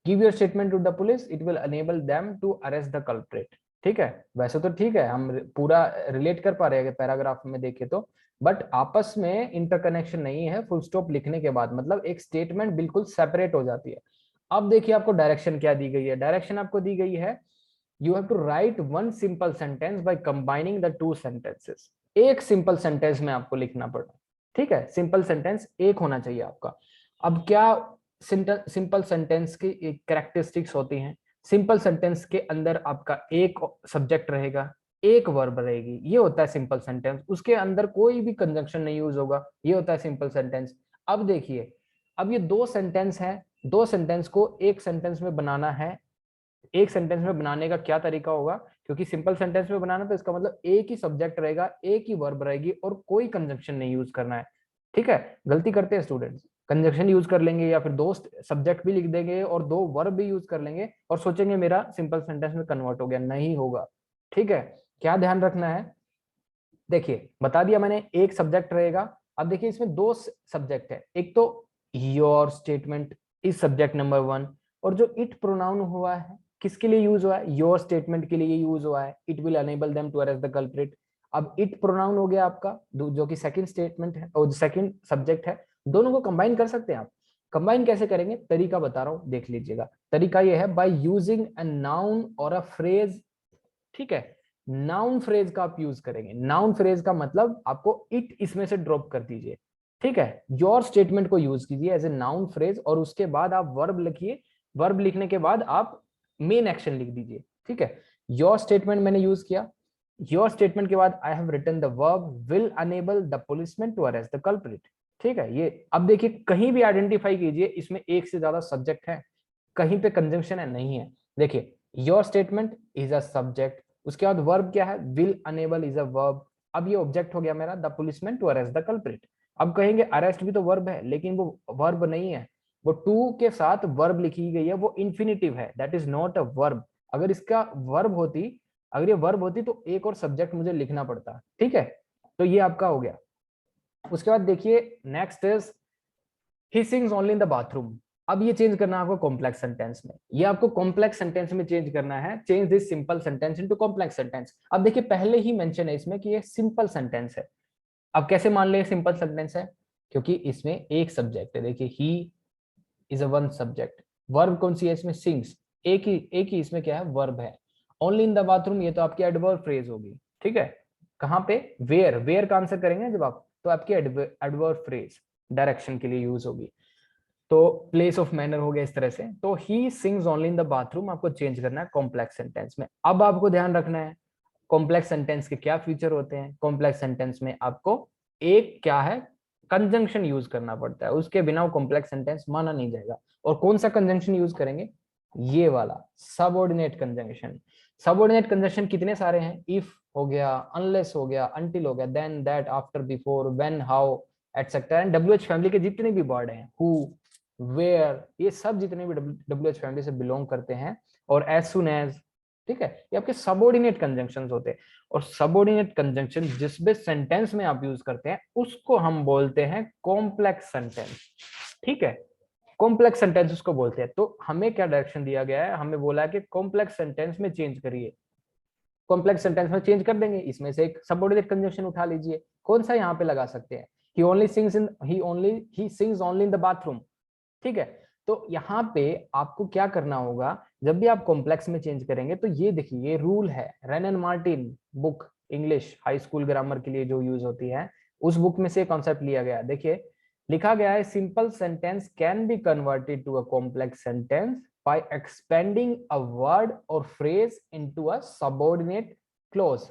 A: Give your statement to the police, it will enable them to arrest the culprit, ठीक है। वैसे तो ठीक है, हम पूरा रिलेट कर पा रहे हैं पैराग्राफ में देखे तो, बट आपस में इंटरकनेक्शन नहीं है फुल स्टॉप लिखने के बाद, मतलब एक स्टेटमेंट बिल्कुल सेपरेट हो जाती है। अब देखिए आपको डायरेक्शन क्या दी गई है, डायरेक्शन आपको दी गई है, you have to write one simple sentence by combining the two sentences, एक सिंपल सेंटेंस में आपको लिखना पड़ा, ठीक है, सिंपल सेंटेंस एक होना चाहिए आपका। अब क्या सिंपल सेंटेंस की कैरेक्टरिस्टिक्स होती हैं, सिंपल सेंटेंस के अंदर आपका एक सब्जेक्ट रहेगा, एक वर्ब रहेगी, ये होता है सिंपल सेंटेंस, उसके अंदर कोई भी कंजंक्शन नहीं यूज होगा, ये होता है सिंपल सेंटेंस। अब देखिए, अब ये दो सेंटेंस है, दो सेंटेंस को एक सेंटेंस में बनाना है, एक सेंटेंस में बनाने का क्या तरीका होगा, क्योंकि सिंपल सेंटेंस में बनाना तो इसका मतलब एक ही सब्जेक्ट रहेगा, एक ही वर्ब रहेगी और कोई कंजंक्शन नहीं यूज करना है, ठीक है। गलती करते हैं स्टूडेंट्स, कंजंक्शन यूज कर लेंगे या फिर दो सब्जेक्ट भी लिख देंगे और दो वर्ब भी यूज कर लेंगे और सोचेंगे मेरा सिंपल सेंटेंस में कन्वर्ट हो गया, नहीं होगा, ठीक है। क्या ध्यान रखना है, देखिए बता दिया मैंने, एक सब्जेक्ट रहेगा। अब देखिए इसमें दो सब्जेक्ट है, एक तो your statement is subject number 1, और जो इट प्रोनाउन हुआ है
B: किसके लिए यूज हुआ है? योर स्टेटमेंट के लिए यूज हुआ है। It will enable them to arrest the culprit. अब इट प्रोनाउन हो गया आपका, जो कि सेकंड स्टेटमेंट है और सेकंड सब्जेक्ट है। दोनों को कंबाइन कर सकते हैं आप। कंबाइन कैसे करेंगे, तरीका बता रहा हूं, देख लीजिएगा। तरीका ये है, बाय यूजिंग अ नाउन और अ फ्रेज। ठीक है, नाउन फ्रेज का आप यूज करेंगे। नाउन फ्रेज का मतलब आपको इट इसमें से ड्रॉप कर दीजिए। ठीक है, योर स्टेटमेंट को यूज कीजिए एज ए नाउन फ्रेज और उसके बाद आप वर्ब लिखिए। वर्ब लिखने के बाद आप मेन एक्शन लिख दीजिए। ठीक है, योर स्टेटमेंट मैंने यूज किया। योर स्टेटमेंट के बाद I have written the verb will enable the policeman to arrest the culprit. ठीक है, ये अब देखिए कहीं भी आइडेंटिफाई कीजिए, इसमें एक से ज्यादा सब्जेक्ट है, कहीं पे कंजंक्शन है नहीं है। देखिए, your statement is a subject, उसके बाद वर्ब क्या है, will enable is a verb. अब ये ऑब्जेक्ट हो गया मेरा, the policeman to arrest the culprit. अब कहेंगे अरेस्ट भी तो वर्ब है, लेकिन वो वर्ब नहीं है, वो टू के साथ वर्ब लिखी गई है, वो इंफिनिटिव है, that is not a verb. अगर इसका वर्ब होती, अगर ये वर्ब होती तो एक और सब्जेक्ट मुझे लिखना पड़ता। ठीक है, तो ये आपका हो गया। उसके बाद देखिए next is he sings only in the bathroom. अब ये चेंज करना है आपको कॉम्प्लेक्स सेंटेंस में। ये आपको कॉम्प्लेक्स सेंटेंस में चेंज करना है। Change this simple sentence into complex sentence. अब देखिए पहले ही मेंशन है इसमें कि ये सिंपल सेंटेंस है। अब कैसे मान ले सिंपल सेंटेंस है, क्योंकि इसमें एक सब्जेक्ट है। देखिए he is a one subject. Verb कौन सी है इसमें, सिंग्स। एक ही इसमें क्या है, वर्ब है। ओनली इन द बाथरूम, ये तो आपकी एडवर्ब फ्रेज होगी। ठीक है, कहाँ पे, वेयर। वेयर का आंसर करेंगे जब आप, तो आपकी एडवर्ब फ्रेज डायरेक्शन के लिए यूज होगी। तो प्लेस ऑफ मैनर हो गया इस तरह से। तो he sings only in the bathroom आपको चेंज करना है कॉम्प्लेक्स सेंटेंस में। अब आपको ध्यान रखना है कॉम्प्लेक्स सेंटेंस के क्या फीचर होते हैं। कॉम्प्लेक्स सेंटेंस में आपको एक क्या है, कंजंक्शन यूज करना पड़ता है, उसके बिना वो कॉम्प्लेक्स सेंटेंस माना नहीं जाएगा। और कौन सा कंजंक्शन यूज करेंगे, ये वाला सबऑर्डिनेट कंजंक्शन। सबऑर्डिनेट कंजंक्शन कितने सारे हैं, इफ हो गया, अनलेस हो गया, अनटिल हो गया, then, that, after, before, when, how, etcetera. And WH family के जितने भी वर्ड हैं, हु, वेयर, ये सब जितने भी डब्ल्यूएच फैमिली से बिलोंग करते हैं, और एज सुन एज। ठीक है, ये आपके सबऑर्डिनेट कंजंक्शंस होते हैं। और सबऑर्डिनेट कंजंक्शन जिस भी सेंटेंस में आप यूज करते हैं उसको हम बोलते हैं कॉम्प्लेक्स सेंटेंस। ठीक है, कॉम्प्लेक्स सेंटेंस उसको बोलते हैं। तो हमें क्या डायरेक्शन दिया गया है, हमें बोला है कि कॉम्प्लेक्स सेंटेंस में चेंज करिए। कॉम्प्लेक्स सेंटेंस में चेंज कर देंगे, इसमें से एक सबऑर्डिनेट कंजंक्शन उठा लीजिए। कौन सा यहाँ पे लगा सकते हैं, he sings only in the bathroom. ठीक है, तो यहाँ पे आपको क्या करना होगा, जब भी आप कॉम्प्लेक्स में चेंज करेंगे, तो ये देखिए ये रूल है, rain and Martin book, English high school grammar के लिए जो यूज होती है, उस बुक में से कॉन्सेप्ट लिया गया है। देखिए लिखा गया है, simple sentence can be converted to a complex sentence by expanding a word or phrase into a subordinate clause।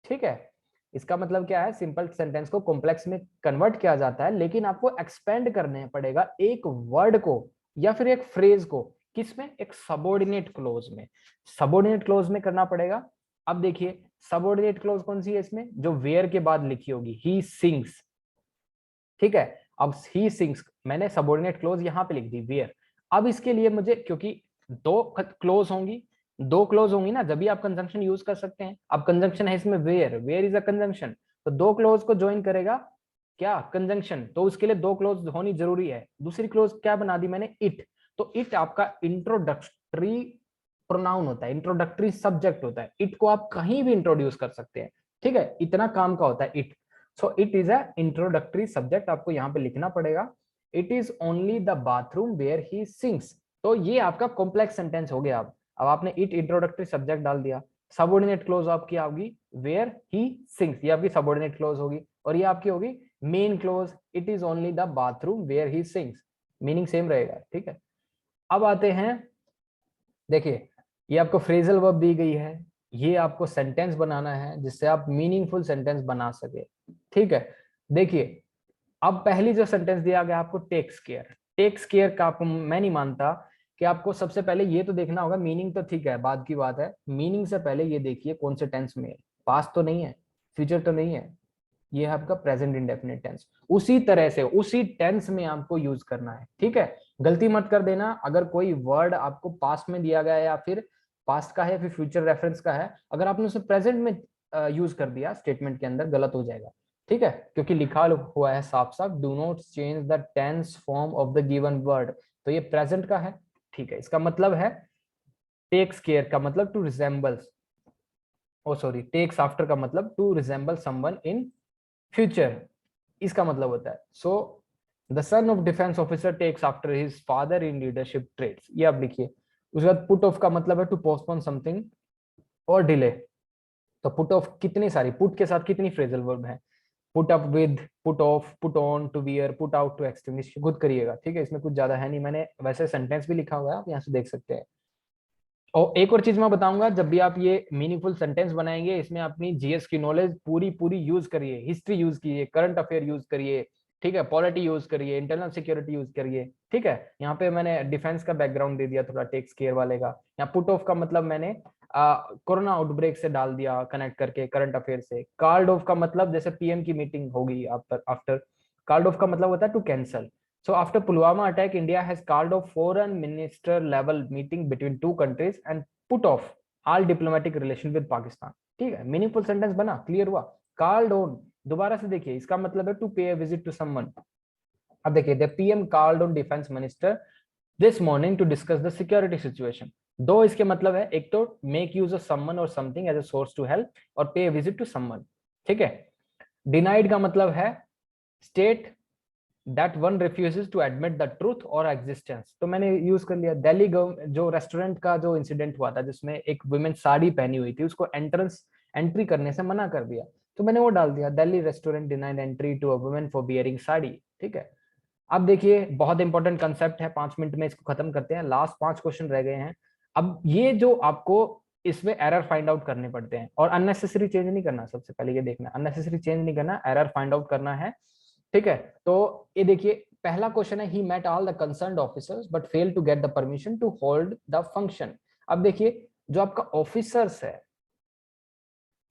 B: ठीक है, इसका मतलब क्या है, सिंपल सेंटेंस को कॉम्प्लेक्स में कन्वर्ट किया जाता है, लेकिन आपको एक्सपेंड करने पड़ेगा एक वर्ड को या फिर एक फ्रेज को, किसमें, एक सबऑर्डिनेट क्लोज में। सबऑर्डिनेट क्लोज में करना पड़ेगा। अब देखिए सबऑर्डिनेट क्लोज कौन सी है इसमें, जो वेयर के बाद लिखी होगी, ही सिंग्स। ठीक है, अब ही सिंग्स मैंने सबऑर्डिनेट क्लोज यहां पे लिख दी, वेयर। अब इसके लिए मुझे, क्योंकि दो क्लोज होंगी, दो क्लोज होंगी ना, जब भी आप कंजंक्शन यूज कर सकते हैं। अब कंजंक्शन है इसमें where, where is a conjunction, तो दो क्लोज को ज्वाइन करेगा क्या, कंजंक्शन। तो उसके लिए दो क्लोज होनी जरूरी है। दूसरी क्लोज क्या बना दी मैंने, इट। तो इट आपका इंट्रोडक्टरी प्रोनाउन होता है, इंट्रोडक्टरी सब्जेक्ट होता है। इट को आप कहीं भी इंट्रोड्यूस कर सकते हैं। ठीक है, इतना काम का होता है it. So it is a introductory subject, आपको यहाँ पे लिखना पड़ेगा। It is only the bathroom where he sings. तो ये आपका कॉम्प्लेक्स सेंटेंस हो गया। अब आपने इट इंट्रोडक्टरी सब्जेक्ट डाल दिया। सबऑर्डिनेट क्लोज आपकी होगी वेयर ही सिंग्स, ये आपकी सबऑर्डिनेट क्लोज होगी। और ये आपकी होगी main clause, it is only the bathroom where he sings. Meaning same रहेगा। ठीक है, अब आते हैं, देखिए ये आपको फ्रेजल वर्ब दी गई है, ये आपको सेंटेंस बनाना है जिससे आप मीनिंगफुल सेंटेंस बना सके। ठीक है, देखिए अब पहली जो सेंटेंस दिया गया आपको, टेक्स केयर। टेक्स केयर का आपको मैं नहीं मानता कि आपको सबसे पहले ये तो देखना होगा, मीनिंग तो ठीक है बाद की बात है, मीनिंग से पहले ये देखिए कौन से टेंस में है, पास्ट तो नहीं है, फ्यूचर तो नहीं है, ये है आपका प्रेजेंट इंडेफिनिट टेंस। उसी तरह से उसी टेंस में आपको यूज करना है। ठीक है, गलती मत कर देना, अगर कोई वर्ड आपको पास्ट में दिया गया है या फिर पास्ट का है फिर फ्यूचर रेफरेंस का है, अगर आपने उसे प्रेजेंट में यूज कर दिया स्टेटमेंट के अंदर, गलत हो जाएगा। ठीक है, क्योंकि लिखा हुआ है साफ साफ, do not change the tense form of the given word. तो ये प्रेजेंट का है। ठीक है, इसका मतलब है टेक्स केयर का मतलब to resembles, oh sorry, takes after का मतलब to resemble someone in future, इसका मतलब होता है। So the son of defence officer takes after his father in leadership traits, ये आप लिखिए। उसके बाद पुट ऑफ का मतलब है टू पोस्टपोन समथिंग और डिले। तो पुट ऑफ कितनी सारी, पुट के साथ कितनी फ्रेजल वर्ब है, put up with, put off, put on, to wear, put out, to extinguish, खुद करिएगा, ठीक है, इसमें कुछ ज्यादा है नहीं, मैंने वैसे सेंटेंस भी लिखा हुआ है, आप यहाँ से देख सकते हैं। और एक और चीज मैं बताऊंगा, जब भी आप ये मीनिंगफुल सेंटेंस बनाएंगे, इसमें अपनी जीएस की नॉलेज पूरी पूरी यूज करिए, हिस्ट्री यूज कीजिए, करंट अफेयर यूज करिए, ठीक है, पॉलिटी यूज करिए, इंटरनल सिक्योरिटी यूज करिए, ठीक है। यहाँ पे मैंने डिफेंस का बैकग्राउंड दे दिया थोड़ा, टेक्स केयर वाले का। यहाँ पुट ऑफ का मतलब मैंने कोरोना आउटब्रेक से डाल दिया कनेक्ट करके, करंट अफेयर से। कार्ड ऑफ का मतलब जैसे पीएम की मीटिंग होगी आफ्टर, कार्ड ऑफ का मतलब होता है to cancel. So after Pulwama attack, India has called off foreign minister level meeting between two countries and put off all diplomatic relation with Pakistan. ठीक है, मीनिंगफुल सेंटेंस बना, clear हुआ। Called on, दोबारा से देखिए, इसका मतलब है टू पे अ विजिट टू समवन। अब देखिए, the PM called on defence minister this morning to discuss the security situation. दो इसके मतलब है, एक तो मेक यूज ऑफ समवन और something as a source to help, और pay a visit to someone, ठीक है। डिनाइड का मतलब है state that one refuses to admit the truth or existence, तो मैंने यूज कर लिया। दिल्ली जो रेस्टोरेंट का जो इंसिडेंट हुआ था, जिसमें एक वुमेन साड़ी पहनी हुई थी, उसको एंट्री करने से मना कर दिया, तो मैंने वो डाल दिया, Delhi restaurant denied entry to a women for bearing sari, ठीक है। अब देखिए, बहुत इंपॉर्टेंट कंसेप्ट है, 5 मिनट में इसको खत्म करते हैं, लास्ट 5 क्वेश्चन रह गए हैं। अब ये जो आपको इसमें एरर फाइंड आउट करने पड़ते हैं, और अननेसेसरी चेंज नहीं करना, सबसे पहले ये देखना, अननेसेसरी चेंज नहीं करना, एरर फाइंड आउट करना है, ठीक है। तो ये देखिए, पहला क्वेश्चन है, he met all the concerned officers but fail to get the permission to hold the function. अब देखिए, जो आपका ऑफिसर्स है,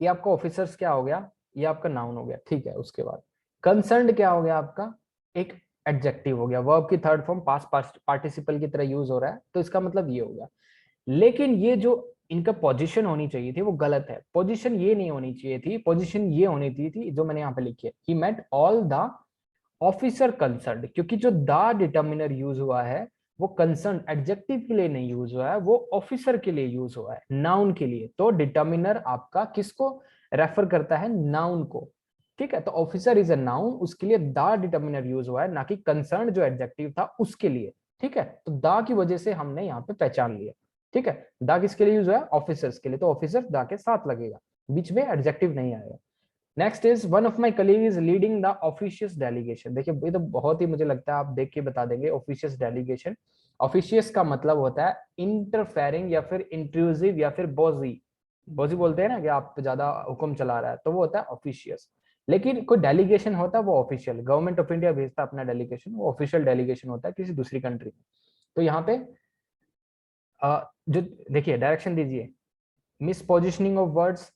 B: ये आपका ऑफिसर्स क्या हो गया, ये आपका नाउन हो गया, ठीक है। उसके बाद कंसर्न्ड क्या हो गया आपका, एक एडजेक्टिव हो गया, वर्ब की थर्ड फॉर्म पास्ट पार्टिसिपल की तरह यूज हो रहा है, तो इसका मतलब ये हो गया। लेकिन ये जो इनका पोजीशन होनी चाहिए थी वो गलत है, पोजीशन ये नहीं होनी चाहिए थी, पोजीशन ये होनी थी जो मैंने यहाँ पे लिखी है, he met all the officer concern, क्योंकि जो द डिटर्मिनर यूज हुआ है वो कंसर्न एडजेक्टिव के लिए नहीं यूज हुआ है, वो ऑफिसर के लिए यूज हुआ है, नाउन के लिए। तो डिटर्मिनर आपका किसको रेफर करता है, नाउन को, ठीक है। तो ऑफिसर इज अ नाउन, उसके लिए द डिटर्मिनर यूज हुआ है, ना कि कंसर्न जो एडजेक्टिव था उसके लिए, ठीक है। तो द की वजह से हमने यहाँ पे पहचान लिया, ठीक है। द किसके लिए यूज हुआ है, ऑफिसर्स के लिए, तो ऑफिसर द के साथ लगेगा, बीच में एडजेक्टिव नहीं आएगा। Next is one of my colleague is leading the officious delegation. देखिए, ये तो बहुत ही मुझे लगता है आप देख के बता देंगे, ऑफिशियस डेलीगेशन। ऑफिशियस का मतलब होता है इंटरफेयरिंग या फिर इंट्रूसिव या फिर बॉजी, बॉजी बोलते हैं ना कि आप ज्यादा हुक्म चला रहा है, तो वो होता है ऑफिशियस। लेकिन कोई डेलीगेशन होता है वो ऑफिशियल, गवर्नमेंट ऑफ इंडिया भेजता है अपना डेलीगेशन, वो ऑफिशियल डेलीगेशन होता है किसी दूसरी कंट्री में। तो यहाँ पे जो देखिए डायरेक्शन दीजिए, मिस पोजिशनिंग ऑफ वर्ड्स,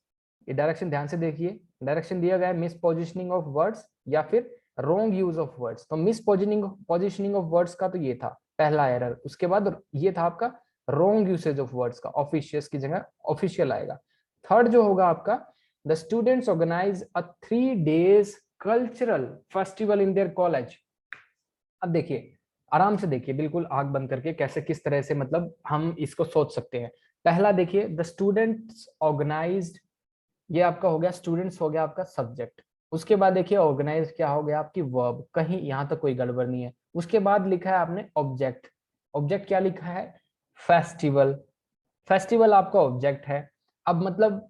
B: ये डायरेक्शन ध्यान से देखिए, डायरेक्शन दिया गया है मिस पोजिशनिंग ऑफ वर्ड्स या फिर रॉन्ग यूज ऑफ वर्ड्स। तो मिस पोजिशनिंग ऑफ वर्ड्स का तो ये था पहला एरर, उसके बाद ये था आपका रॉन्ग यूसेज ऑफ वर्ड्स का, ऑफिशियस की जगह ऑफिशियल आएगा। थर्ड जो होगा आपका, the students organise a 3 days cultural festival in their college. अब देखिए, आराम से देखिए, बिल्कुल आंख बंद करके, कैसे किस तरह से मतलब हम इसको सोच सकते हैं। पहला देखिए, द स्टूडेंट्स ऑर्गेनाइज्ड, ये आपका हो गया, स्टूडेंट्स हो गया आपका सब्जेक्ट। उसके बाद देखिए ऑर्गेनाइज क्या हो गया आपकी वर्ब, कहीं यहाँ तक कोई गड़बड़ नहीं है। उसके बाद लिखा है आपने ऑब्जेक्ट, ऑब्जेक्ट क्या लिखा है, फेस्टिवल, फेस्टिवल आपका ऑब्जेक्ट है। अब मतलब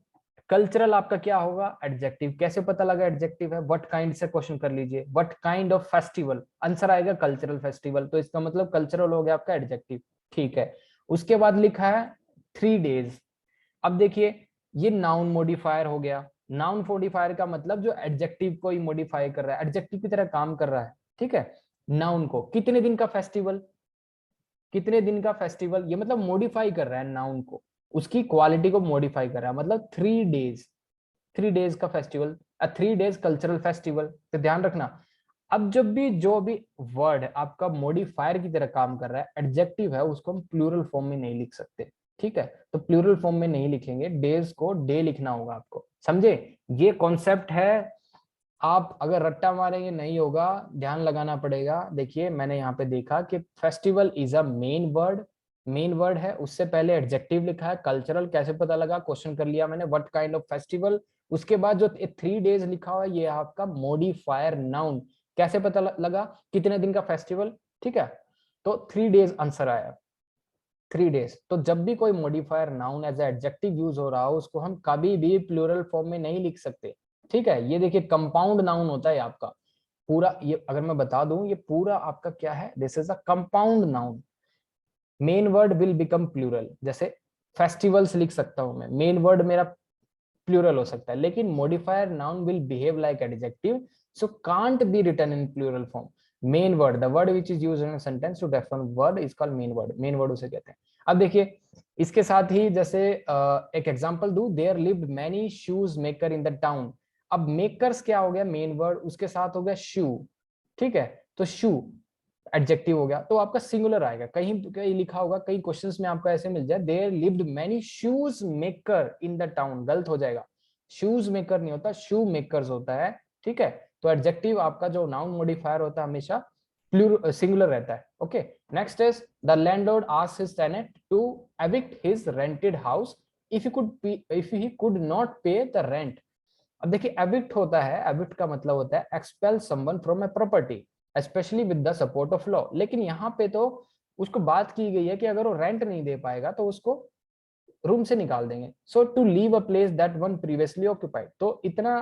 B: कल्चरल आपका क्या होगा, एडजेक्टिव। कैसे पता लगा एडजेक्टिव है, व्हाट काइंड से क्वेश्चन कर लीजिए, what kind of festival, answer आएगा कल्चरल फेस्टिवल, तो इसका मतलब कल्चरल हो गया आपका एडजेक्टिव, ठीक है। उसके बाद लिखा है 3 days। अब देखिए, ये नाउन मॉडिफायर हो गया, नाउन मॉडिफायर का मतलब जो एडजेक्टिव को ही मॉडिफाई कर रहा है, एडजेक्टिव की तरह काम कर रहा है, ठीक है। नाउन को कितने दिन का फेस्टिवल, कितने दिन का फेस्टिवल, ये मतलब मॉडिफाई कर रहा है नाउन को, उसकी क्वालिटी को मॉडिफाई कर रहा है, मतलब 3 days, 3 days का फेस्टिवल, 3 days कल्चरल फेस्टिवल। तो ध्यान रखना, अब जब भी जो भी वर्ड आपका मॉडिफायर की तरह काम कर रहा है, एडजेक्टिव है, उसको हम प्लूरल फॉर्म में नहीं लिख सकते, ठीक है। तो प्लूरल फॉर्म में नहीं लिखेंगे, डेज को डे लिखना होगा आपको, समझे। ये कॉन्सेप्ट है, आप अगर रट्टा मारेंगे नहीं होगा, ध्यान लगाना पड़ेगा। देखिए, मैंने यहाँ पे देखा कि festival is a main word, main word है, उससे पहले एडजेक्टिव लिखा है। कल्चरल कैसे पता लगा, क्वेश्चन कर लिया मैंने, व्हाट काइंड ऑफ फेस्टिवल। उसके बाद जो 3 डेज लिखा हुआ है ये आपका मॉडिफायर नाउन, कैसे पता लगा कितने दिन का फेस्टिवल, ठीक है। तो 3 डेज आंसर आया, 3 डेज। तो जब भी कोई modifier noun as adjective use हो रहा हो उसको हम कभी भी प्लूरल फॉर्म में नहीं लिख सकते, ठीक है। ये देखिए कंपाउंड नाउन होता है आपका पूरा, ये अगर मैं बता दूं ये पूरा आपका क्या है, this is a compound noun. Main word will become plural, जैसे फेस्टिवल्स लिख सकता हूं मैं, मेन वर्ड मेरा प्लूरल हो सकता है, लेकिन modifier noun will behave like adjective, so can't be written in plural form. Main word, the word which is used in a sentence to define word is called main word, main word उसे कहते हैं। अब देखिए इसके साथ ही जैसे एक example दूं, there lived many shoes maker in the town. अब मेकर्स क्या हो गया, मेन वर्ड, उसके साथ हो गया शू, ठीक है। तो शू एडजेक्टिव हो गया, तो आपका सिंगुलर आएगा। कहीं कहीं लिखा होगा, कई क्वेश्चंस में आपका ऐसे मिल जाए there lived many shoes maker in the town, गलत हो जाएगा। शूज मेकर नहीं होता, शू मेकर्स होता है, ठीक है। तो एडजेक्टिव आपका जो नाउन मॉडिफायर होता है हमेशा सिंगुलर रहता है। Okay, next is the landlord asked his tenant to evict his rented house if he could not pay the rent. अब देखिए एविक्ट होता है, एविक्ट का मतलब होता है expel someone from a property specially with the support of law. लेकिन यहाँ पे तो उसको बात की गई है कि अगर वो रेंट नहीं दे पाएगा तो उसको रूम से निकाल देंगे। So to leave a place that one previously occupied. तो इतना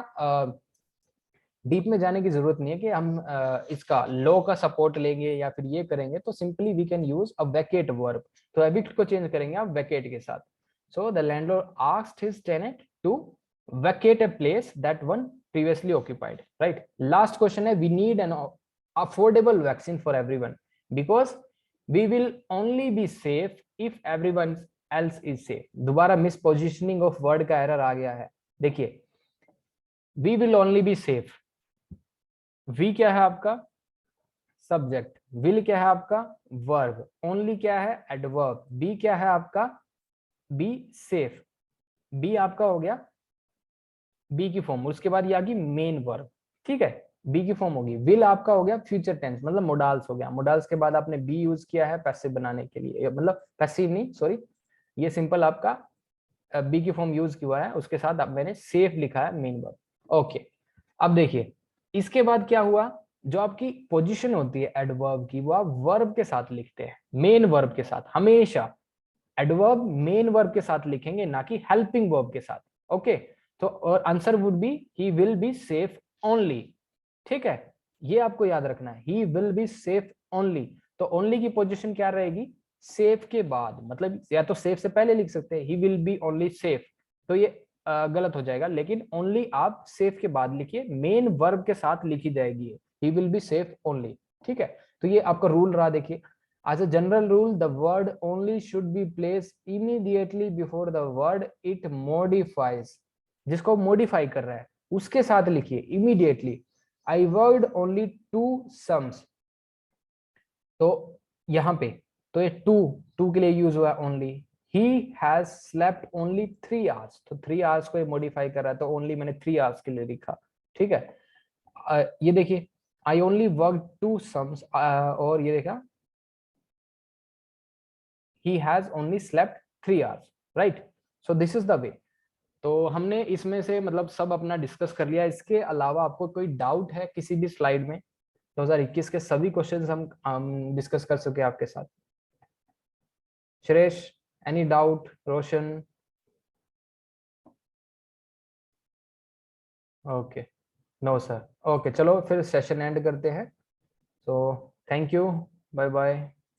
B: डीप में जाने की जरूरत नहीं है कि हम इसका लॉ का सपोर्ट लेंगे या फिर ये करेंगे, तो simply we can use a vacate verb. तो एविक्ट को चेंज करेंगे आप वैकेट के साथ। So the landlord asked his tenant to vacate a place that one previously occupied, right? Last question है, we need an affordable vaccine for everyone because we will only be safe if everyone else is safe। दोबारा miss positioning of word का error आ गया है। देखिए we will only be safe, we क्या है आपका subject, will क्या है आपका वर्ब, only क्या है एडवर्ब, be क्या है आपका be safe, be आपका हो गया बी की फॉर्म, उसके बाद ये आ गई मेन वर्ब, ठीक है। बी की फॉर्म होगी। विल आपका हो गया फ्यूचर टेंस, मतलब मोडाल्स हो गया। मोडाल्स के बाद आपने बी यूज किया है पैसिव बनाने के लिए, मतलब पैसिव नहीं सॉरी, ये सिंपल आपका बी की फॉर्म यूज किया है, उसके साथ अब मैंने सेफ लिखा है मेन वर्ब। ओके, अब देखिए इसके बाद क्या हुआ, जो आपकी पोजीशन होती है एडवर्ब की वो आप वर्ब के साथ लिखते हैं, मेन वर्ब के साथ। हमेशा एडवर्ब मेन वर्ब के साथ लिखेंगे, ना कि हेल्पिंग वर्ब के साथ। ओके, तो और answer would be he will be safe only, ठीक है। ये आपको याद रखना है, he will be safe only. तो ओनली की पोजीशन क्या रहेगी, सेफ के बाद, मतलब या तो सेफ से पहले लिख सकते हैं he will be only safe, तो ये गलत हो जाएगा। लेकिन ओनली आप सेफ के बाद लिखिए, मेन वर्ब के साथ लिखी जाएगी he will be safe only, ठीक है। तो ये आपका रूल रहा। देखिए as a general rule the word only should be placed immediately before the word it modifies। जिसको मॉडिफाई कर रहा है उसके साथ लिखिए इमीडिएटली। आई वर्ड ओनली टू सम्स, तो यहाँ पे तो ये टू के लिए यूज हुआ है only. He has slept only 3 hours, तो 3 आवर्स को ये मॉडिफाई कर रहा है, तो ओनली मैंने 3 आवर्स के लिए लिखा, ठीक है। ये देखिए आई ओनली वर्क 2 सम्स, और ये देखा he has only slept 3 hours, right? So this is the way। तो हमने इसमें से मतलब सब अपना डिस्कस कर लिया। इसके अलावा आपको कोई डाउट है किसी भी स्लाइड में? 2021 के सभी क्वेश्चंस हम डिस्कस कर सके आपके साथ। Shresh, any doubt? Roshan? Okay, no sir. Okay, चलो फिर सेशन एंड करते हैं। तो थैंक यू, बाय बाय।